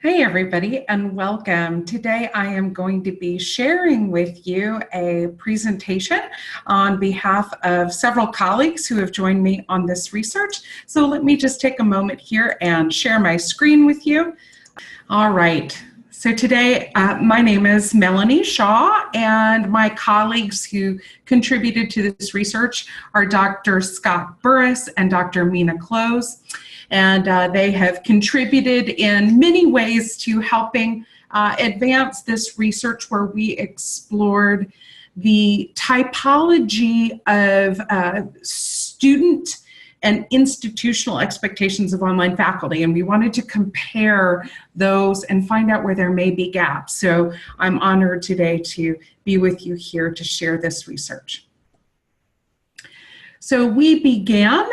Hey everybody, and welcome. Today I am going to be sharing with you a presentation on behalf of several colleagues who have joined me on this research. So let me just take a moment here and share my screen with you. All right. So today, my name is Melanie Shaw, and my colleagues who contributed to this research are Dr. Scott Burris and Dr. Mina Close. And they have contributed in many ways to helping advance this research where we explored the typology of student and institutional expectations of online faculty, and we wanted to compare those and find out where there may be gaps. So I'm honored today to be with you here to share this research. So we began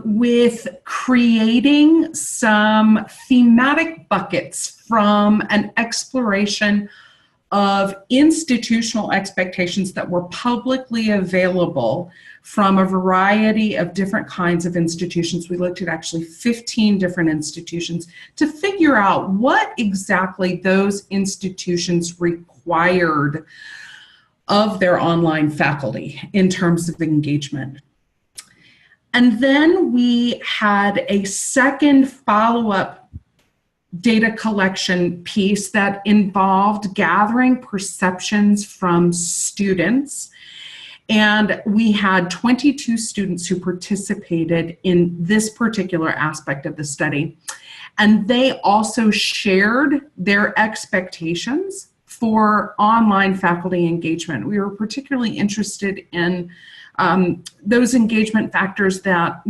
with creating some thematic buckets from an exploration of institutional expectations that were publicly available from a variety of different kinds of institutions. We looked at actually 15 different institutions to figure out what exactly those institutions required of their online faculty in terms of engagement. And then we had a second follow-up data collection piece that involved gathering perceptions from students. And we had 22 students who participated in this particular aspect of the study. And they also shared their expectations for online faculty engagement. We were particularly interested in those engagement factors that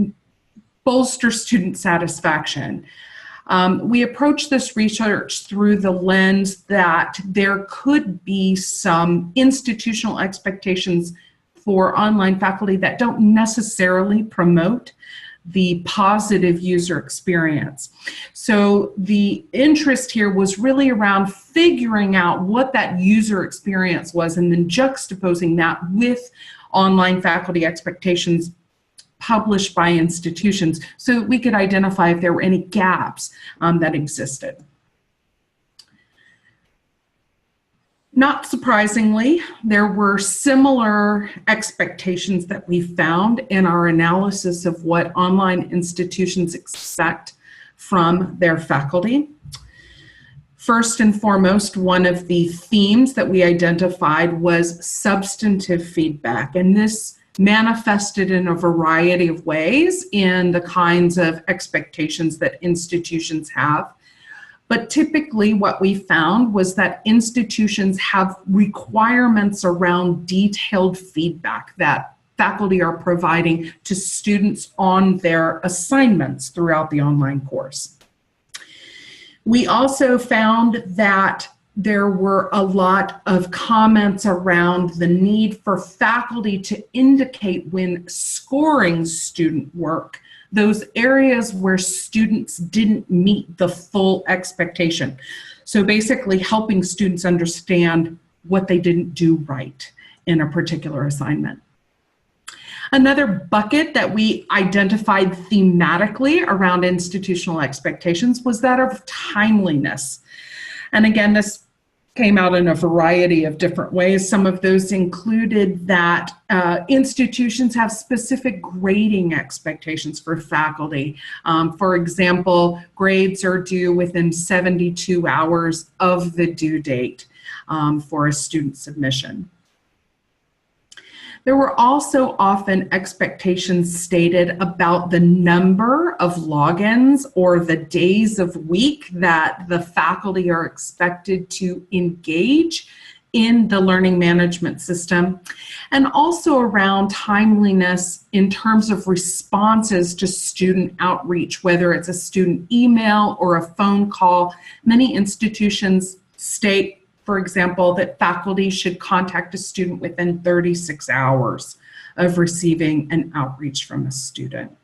bolster student satisfaction. We approached this research through the lens that there could be some institutional expectations for online faculty that don't necessarily promote the positive user experience. So the interest here was really around figuring out what that user experience was and then juxtaposing that with online faculty expectations published by institutions so that we could identify if there were any gaps that existed. Not surprisingly, there were similar expectations that we found in our analysis of what online institutions expect from their faculty. First and foremost, one of the themes that we identified was substantive feedback, and this manifested in a variety of ways in the kinds of expectations that institutions have. But typically what we found was that institutions have requirements around detailed feedback that faculty are providing to students on their assignments throughout the online course. We also found that there were a lot of comments around the need for faculty to indicate when scoring student work those areas where students didn't meet the full expectation. So basically helping students understand what they didn't do right in a particular assignment. Another bucket that we identified thematically around institutional expectations was that of timeliness. And again, this came out in a variety of different ways. Some of those included that institutions have specific grading expectations for faculty. For example, grades are due within 72 hours of the due date for a student submission. There were also often expectations stated about the number of logins or the days of week that the faculty are expected to engage in the learning management system, and also around timeliness in terms of responses to student outreach, whether it's a student email or a phone call. Many institutions state, for example, that faculty should contact a student within 36 hours of receiving an outreach from a student.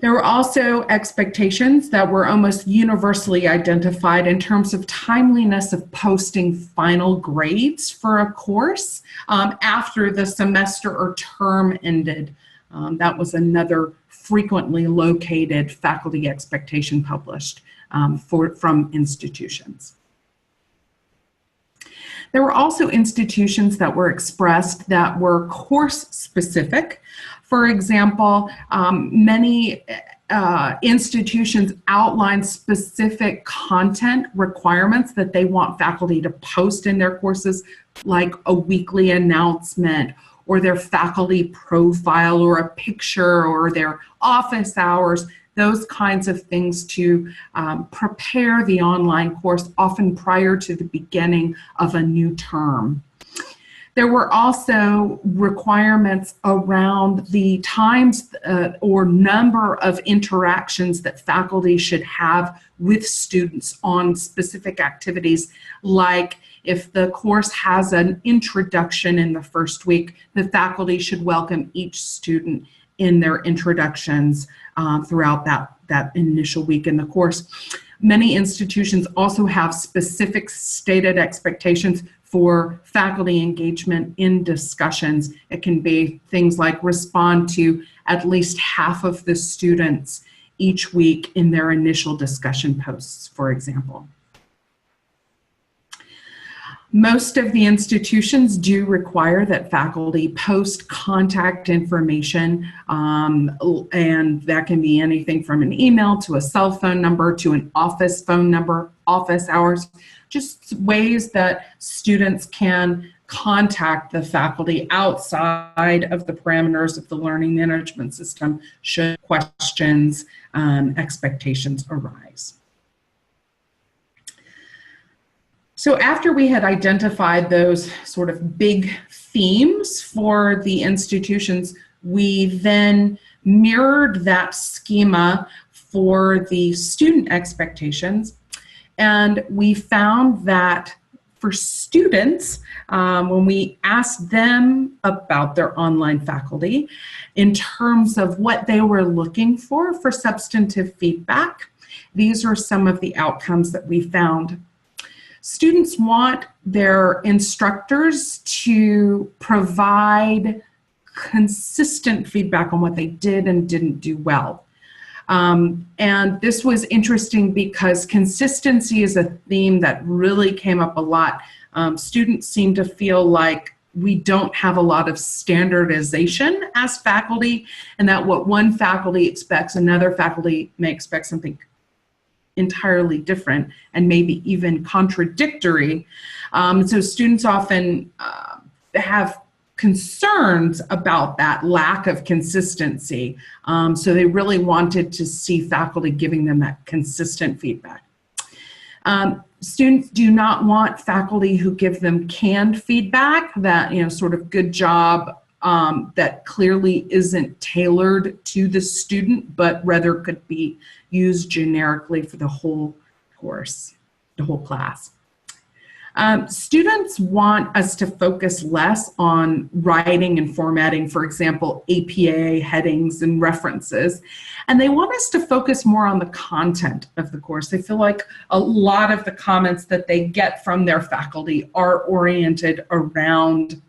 There were also expectations that were almost universally identified in terms of timeliness of posting final grades for a course after the semester or term ended. That was another frequently located faculty expectation published from institutions. There were also institutions that were expressed that were course specific. For example, many institutions outline specific content requirements that they want faculty to post in their courses, like a weekly announcement or their faculty profile or a picture or their office hours, those kinds of things to prepare the online course, often prior to the beginning of a new term. There were also requirements around the times or number of interactions that faculty should have with students on specific activities, like if the course has an introduction in the first week, the faculty should welcome each student in their introductions throughout that initial week in the course. Many institutions also have specific stated expectations for faculty engagement in discussions. It can be things like respond to at least half of the students each week in their initial discussion posts, for example. Most of the institutions do require that faculty post contact information, and that can be anything from an email to a cell phone number to an office phone number, office hours, just ways that students can contact the faculty outside of the parameters of the learning management system should questions, expectations arise. So after we had identified those sort of big themes for the institutions, we then mirrored that schema for the student expectations. And we found that for students, when we asked them about their online faculty in terms of what they were looking for substantive feedback, these are some of the outcomes that we found. Students want their instructors to provide consistent feedback on what they did and didn't do well. And this was interesting because consistency is a theme that really came up a lot. Students seem to feel like we don't have a lot of standardization as faculty, and that what one faculty expects, another faculty may expect something entirely different and maybe even contradictory. So students often have concerns about that lack of consistency. So they really wanted to see faculty giving them that consistent feedback. Students do not want faculty who give them canned feedback, that, sort of good job, that clearly isn't tailored to the student, but rather could be used generically for the whole course, the whole class. Students want us to focus less on writing and formatting, for example, APA headings and references, and they want us to focus more on the content of the course. They feel like a lot of the comments that they get from their faculty are oriented around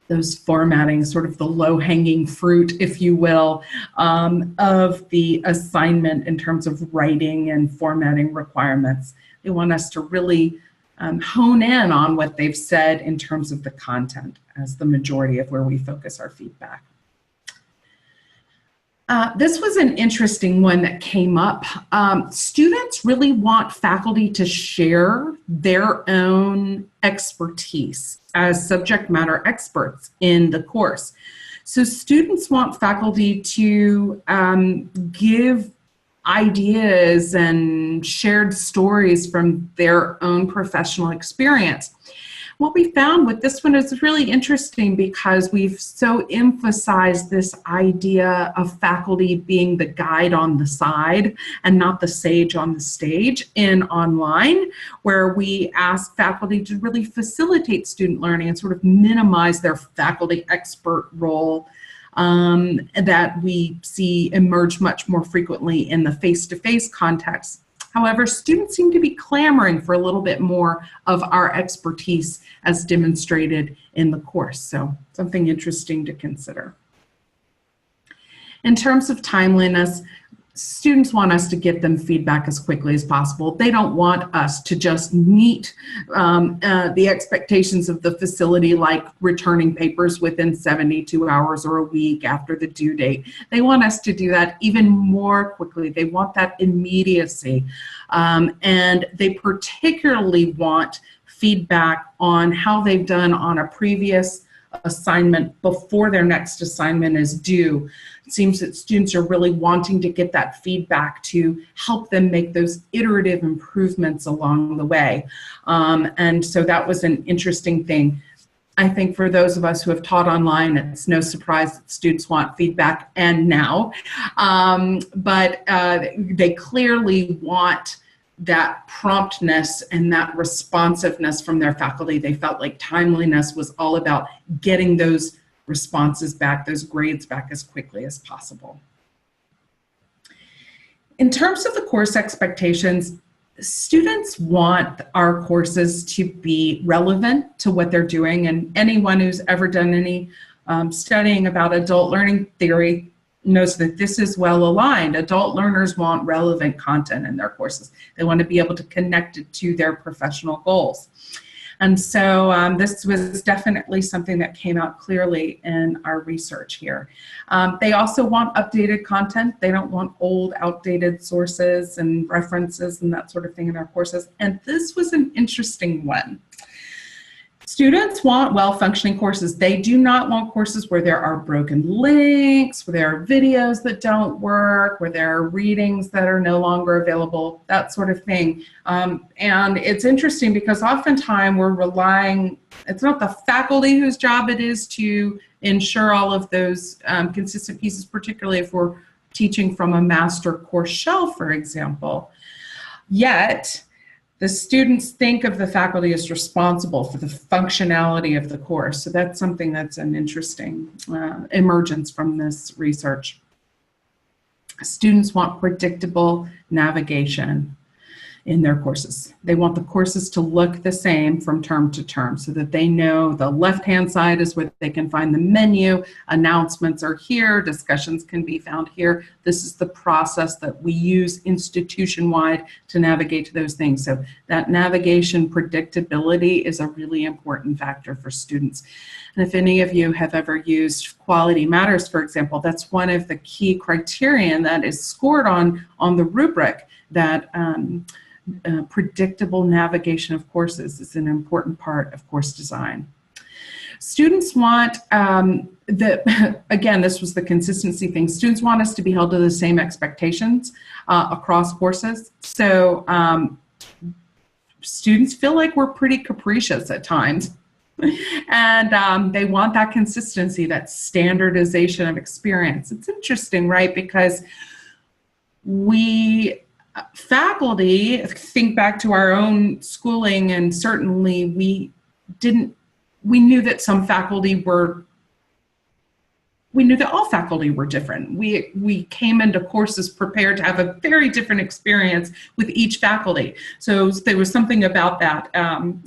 those formatting, sort of the low-hanging fruit, if you will, of the assignment in terms of writing and formatting requirements. They want us to really hone in on what they've said in terms of the content as the majority of where we focus our feedback. This was an interesting one that came up. Students really want faculty to share their own expertise as subject matter experts in the course. So students want faculty to give ideas and shared stories from their own professional experience. What we found with this one is really interesting because we've so emphasized this idea of faculty being the guide on the side and not the sage on the stage in online, where we ask faculty to really facilitate student learning and sort of minimize their faculty expert role that we see emerge much more frequently in the face-to-face context. However, students seem to be clamoring for a little bit more of our expertise as demonstrated in the course. So something interesting to consider. In terms of timeliness, students want us to get them feedback as quickly as possible. They don't want us to just meet the expectations of the facility, like returning papers within 72 hours or a week after the due date. They want us to do that even more quickly. They want that immediacy. And they particularly want feedback on how they've done on a previous assignment before their next assignment is due. It seems that students are really wanting to get that feedback to help them make those iterative improvements along the way. And so that was an interesting thing. I think for those of us who have taught online, it's no surprise that students want feedback and now. But they clearly want that promptness and that responsiveness from their faculty. They felt like timeliness was all about getting those responses back, those grades back as quickly as possible. In terms of the course expectations, students want our courses to be relevant to what they're doing, and anyone who's ever done any studying about adult learning theory knows that this is well aligned. Adult learners want relevant content in their courses. They want to be able to connect it to their professional goals. And so this was definitely something that came out clearly in our research here. They also want updated content. They don't want old, outdated sources and references and that sort of thing in their courses. And this was an interesting one. Students want well-functioning courses. They do not want courses where there are broken links, where there are videos that don't work, where there are readings that are no longer available, that sort of thing. And it's interesting because oftentimes we're relying, it's not the faculty whose job it is to ensure all of those consistent pieces, particularly if we're teaching from a master course shell, for example. Yet, the students think of the faculty as responsible for the functionality of the course. So that's something that's an interesting emergence from this research. Students want predictable navigation in their courses. They want the courses to look the same from term to term so that they know the left-hand side is where they can find the menu, announcements are here, discussions can be found here. This is the process that we use institution-wide to navigate to those things. So that navigation predictability is a really important factor for students. And if any of you have ever used Quality Matters, for example, that's one of the key criterion that is scored on the rubric that predictable navigation of courses is an important part of course design. Students want, again, this was the consistency thing, students want us to be held to the same expectations across courses. So students feel like we're pretty capricious at times. And they want that consistency, that standardization of experience. It's interesting, right? Because faculty, think back to our own schooling, and certainly we knew that some faculty we knew that all faculty were different. We came into courses prepared to have a very different experience with each faculty. So there was something about that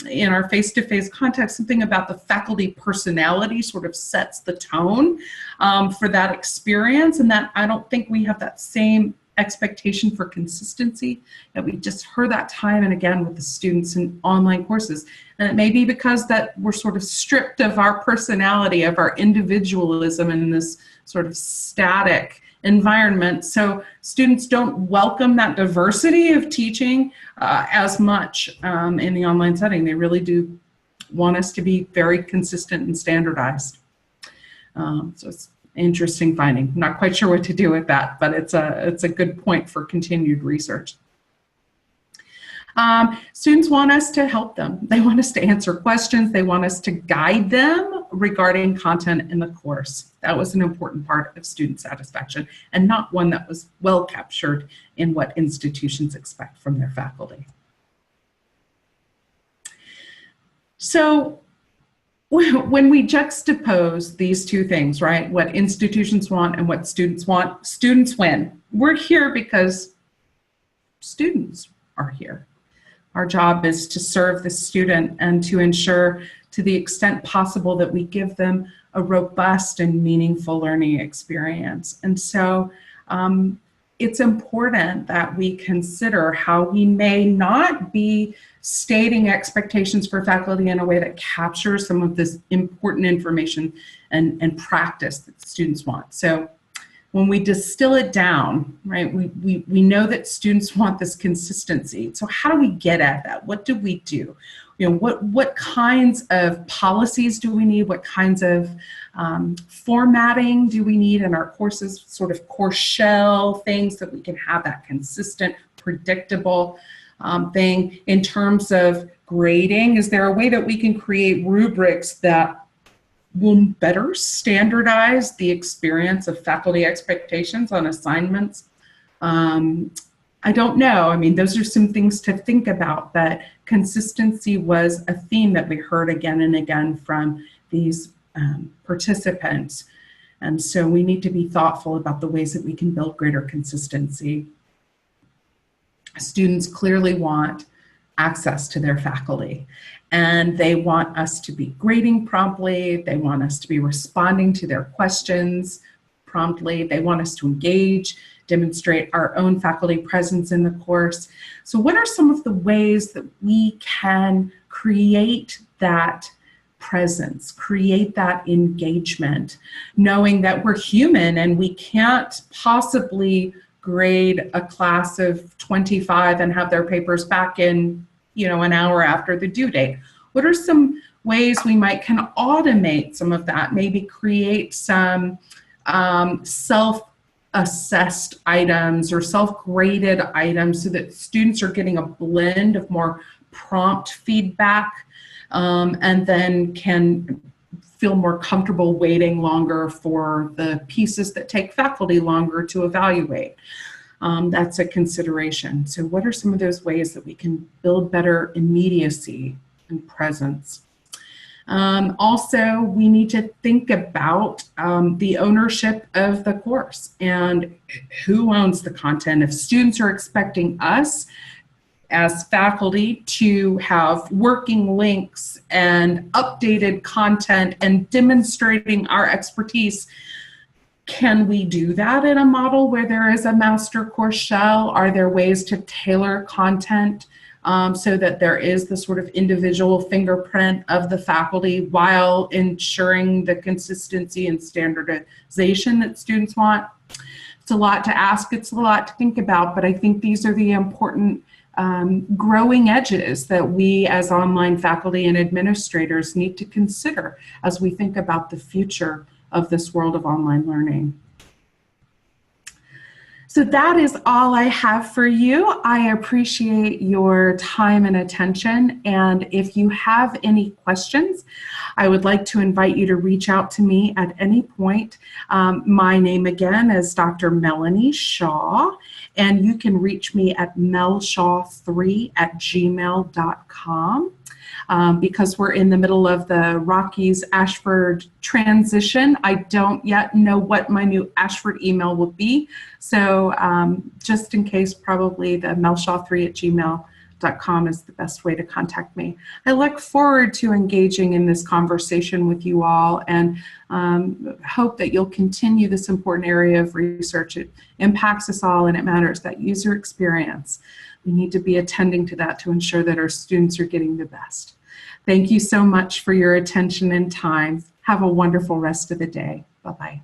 in our face-to-face context, something about the faculty personality sort of sets the tone for that experience, and that I don't think we have that same expectation for consistency, that we just heard that time and again with the students in online courses. And it may be because that we're sort of stripped of our personality, of our individualism in this sort of static environment. So students don't welcome that diversity of teaching as much in the online setting. They really do want us to be very consistent and standardized. So it's interesting finding. I'm not quite sure what to do with that, but it's a good point for continued research. Students want us to help them. They want us to answer questions. They want us to guide them regarding content in the course. That was an important part of student satisfaction, and not one that was well captured in what institutions expect from their faculty. So when we juxtapose these two things, right, what institutions want and what students want, students win. We're here because students are here. Our job is to serve the student and to ensure, to the extent possible, that we give them a robust and meaningful learning experience. And so it's important that we consider how we may not be stating expectations for faculty in a way that captures some of this important information and practice that students want. So when we distill it down, right, we know that students want this consistency. So how do we get at that? What do we do? You know, what kinds of policies do we need? What kinds of formatting do we need in our courses, sort of course shell things that we can have that consistent, predictable thing in terms of grading? Is there a way that we can create rubrics that will better standardize the experience of faculty expectations on assignments? I don't know. I mean, those are some things to think about, but consistency was a theme that we heard again and again from these participants. And so we need to be thoughtful about the ways that we can build greater consistency. Students clearly want access to their faculty, and they want us to be grading promptly. They want us to be responding to their questions promptly. They want us to engage, demonstrate our own faculty presence in the course. So what are some of the ways that we can create that presence, create that engagement, knowing that we're human and we can't possibly grade a class of 25 and have their papers back in, you know, an hour after the due date? What are some ways we might can automate some of that, maybe create some self-assessed items or self-graded items so that students are getting a blend of more prompt feedback and then can feel more comfortable waiting longer for the pieces that take faculty longer to evaluate. That's a consideration. So what are some of those ways that we can build better immediacy and presence? Also, we need to think about the ownership of the course and who owns the content. If students are expecting us as faculty to have working links and updated content and demonstrating our expertise, can we do that in a model where there is a master course shell? Are there ways to tailor content so that there is the sort of individual fingerprint of the faculty while ensuring the consistency and standardization that students want? It's a lot to ask, it's a lot to think about, but I think these are the important growing edges that we as online faculty and administrators need to consider as we think about the future of this world of online learning. So that is all I have for you. I appreciate your time and attention. And if you have any questions, I would like to invite you to reach out to me at any point. My name again is Dr. Melanie Shaw, and you can reach me at melshaw3@gmail.com. Because we're in the middle of the Rockies-Ashford transition, I don't yet know what my new Ashford email will be. So just in case, probably the melshaw3@gmail.com is the best way to contact me. I look forward to engaging in this conversation with you all and hope that you'll continue this important area of research. It impacts us all and it matters, that user experience. We need to be attending to that to ensure that our students are getting the best. Thank you so much for your attention and time. Have a wonderful rest of the day. Bye-bye.